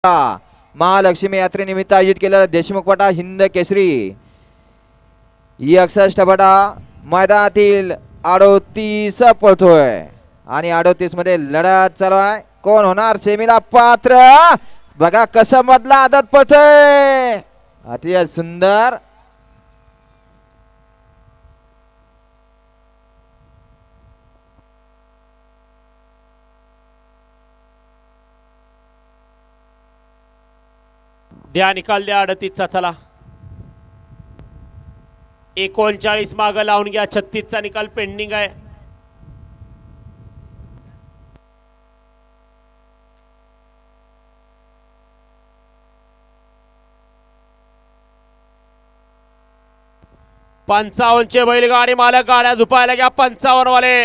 महालक्ष्मी यात्रेनिमित्त आयोजित केलेला देशमुख पटा हिंद केसरी 61 पटा मैदानातील 38 पळतोय आणि 38 मध्ये लढत चालू आहे. कोण होणार सेमीला पात्र बघा कसं मधला आदत पळतोय अतिशय सुंदर. द्या निकाल द्या 38चा. चला 39 माग लावून घ्या. 36चा निकाल पेंडिंग आहे. पंचावन्नचे बैलगाडी मालक गाड्या झुपायला घ्या. 55 वाले